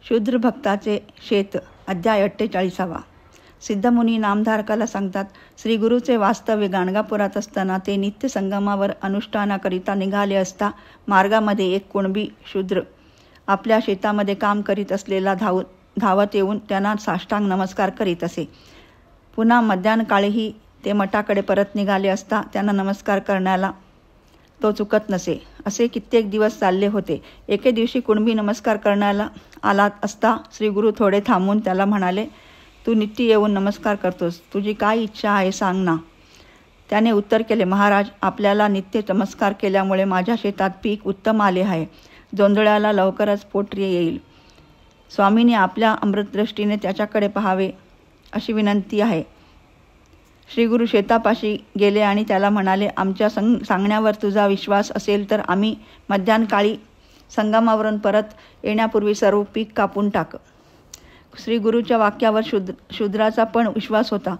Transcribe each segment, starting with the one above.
शूद्र भक्ताचे शेत अध्याय 48. सिद्धमुनी नामधारकाला सांगतात, श्री गुरुचे वास्तव्य गाणगापुरात असताना ते नित्य संगमावर अनुष्ठानाकरिता निघाले असता मार्गामध्ये एक कुणबी शूद्र आपल्या शेतामध्ये काम करीत असलेला धावत येऊन त्यांना साष्टांग नमस्कार करीत असे. पुन्हा मध्यान्हकाळीही ते मठाकडे परत निघाले असता त्यांना नमस्कार करण्याला तो चुकत नसे. असे कित्येक दिवस चालले होते. एके दिवशी कुणबी नमस्कार करण्याला आला असता श्री गुरु थोडे थांबून त्याला म्हणाले, तू नित्य येऊन नमस्कार करतोस, तुझी काय इच्छा आहे सांग ना. त्याने उत्तर केले, महाराज, आपल्याला नित्य नमस्कार केल्यामुळे माझ्या शेतात पीक उत्तम आले आहे. जोंधळ्याला लवकरच पोट येईल. स्वामींनी आपल्या अमृतदृष्टीने त्याच्याकडे पाहावे अशी विनंती आहे. श्री गुरु शेतापाशी गेले आणि त्याला म्हणाले, आमच्या सांगण्यावर तुझा विश्वास असेल तर आम्ही मध्यान्हकाळी संगमावरून परत येण्यापूर्वी सर्व पीक कापून टाक. श्री गुरुच्या वाक्यावर शूद्राचा पण विश्वास होता.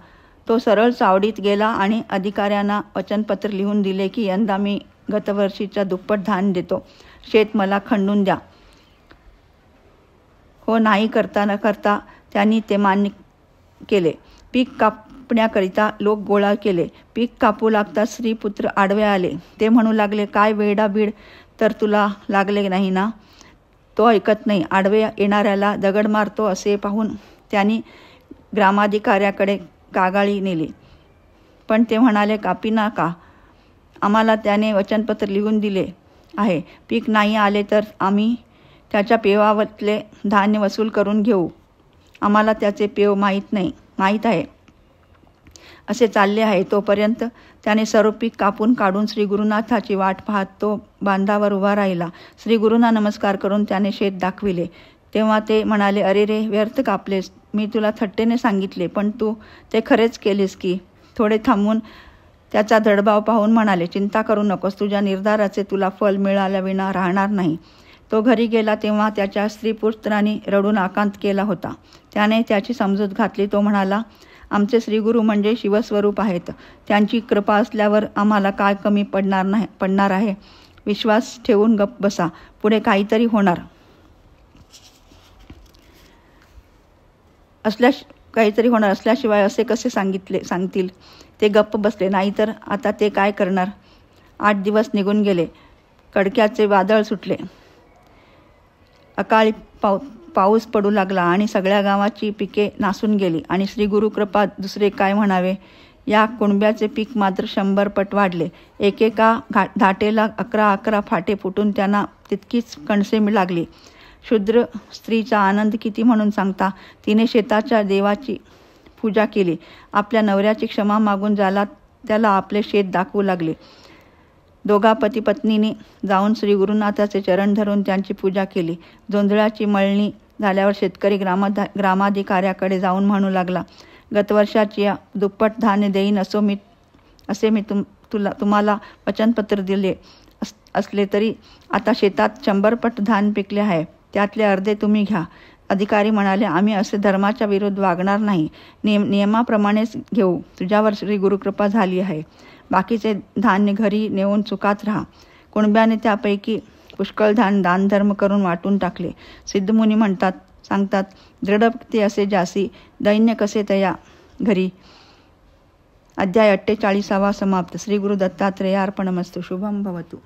तो सरळ चावडीत गेला आणि अधिकाऱ्यांना वचनपत्र लिहून दिले की यंदा मी गतवर्षीच्या दुप्पट धान्य देतो. शेत मला खंडून द्या. हो नाही करता न करता त्यांनी ते मान्य केले. पीक कापण्याकरिता लोक गोळा केले. पीक कापू लागता श्रीपुत्र आडवे आले. ते म्हणू लागले, काय वेडा बीड तर तुला लागले नाही ना. तो ऐकत नाही. आडवे येणाऱ्याला दगड मारतो असे पाहून त्यांनी ग्रामाधिकाऱ्याकडे कागाळी नेली. पण ते म्हणाले, कापीना का, आम्हाला त्याने वचनपत्र लिहून दिले आहे. पीक नाही आले तर आम्ही त्याच्या पेवावतले धान्य वसूल करून घेऊ. आम्हाला त्याचे पेव माहीत आहे. असे चालले आहे. तोपर्यंत त्याने सर्व पीक कापून काढून श्री गुरुनाथाची वाट पाहत तो बांधावर उभा राहिला. श्री गुरुंना नमस्कार करून त्याने शेत दाखविले. तेव्हा ते म्हणाले, अरे रे, व्यर्थ कापलेस. मी तुला थट्टेने सांगितले, पण तू ते खरेच केलेस की. थोडे थांबून त्याचा धडभाव पाहून म्हणाले, चिंता करू नकोस, तुझ्या निर्धाराचे तुला फल मिळाल्याविना राहणार नाही. तो घरी गेला तेव्हा त्याच्या स्त्रीपुत्रांनी रडून आकांत केला होता. त्याने त्याची समजूत घातली. तो म्हणाला, आमचे श्रीगुरु म्हणजे शिवस्वरूप आहेत. त्यांची कृपा असल्यावर आम्हाला काय कमी पडणार आहे. विश्वास ठेवून गप्प बसा, पुढे काहीतरी होणार असल्याशिवाय असे कसे सांगतील. ते गप्प बसले. नाहीतर आता ते काय करणार. 8 दिवस निघून गेले. कडक्याचे वादळ सुटले. अकाळी पाऊस पडू लागला आणि सगळ्या गावाची पिके नासून गेली. आणि श्री गुरुकृपा दुसरे काय म्हणावे. या कुणब्याचे पीक मात्र 100 पट वाढले. एकेका धाटेला 11 फाटे फुटून त्यांना तितकीच कणसे लागली. शूद्र स्त्रीचा आनंद किती म्हणून सांगता. तिने शेताच्या देवाची पूजा केली. आपल्या नवऱ्याची क्षमा मागून त्याला आपले शेत दाखवू लागले. दोघा पती पत्नीने जाऊन श्री गुरुनाथाचे चरण धरून त्यांची पूजा केली. जोंधळ्याची मळणी झाल्यावर शेतकरी ग्रामाधिकाऱ्याकडे जाऊन म्हणू लागला, गतवर्षाची दुप्पट धान्य देईन असे मी तुम्हाला वचनपत्र दिले असले तरी आता शेतात 100 पट धान्य पिकले आहे. त्यातले अर्धे तुम्ही घ्या. अधिकारी म्हणाले, आम्ही असे धर्माच्या विरुद्ध वागणार नाही. नियमाप्रमाणेच घेऊ. तुझ्यावर श्री गुरुकृपा झाली आहे. बाकीचे धान्य घरी नेऊन चुकात राहा. कुणब्याने त्यापैकी पुष्कळ दानधर्म करून वाटून टाकले. सिद्धमुनी सांगतात, दृढभक्ती असे जासी, दैन्य कसे तया घरी. अध्याय 48 समाप्त. श्री गुरु दत्तात्रेयार्पणमस्तु. शुभम भवतु.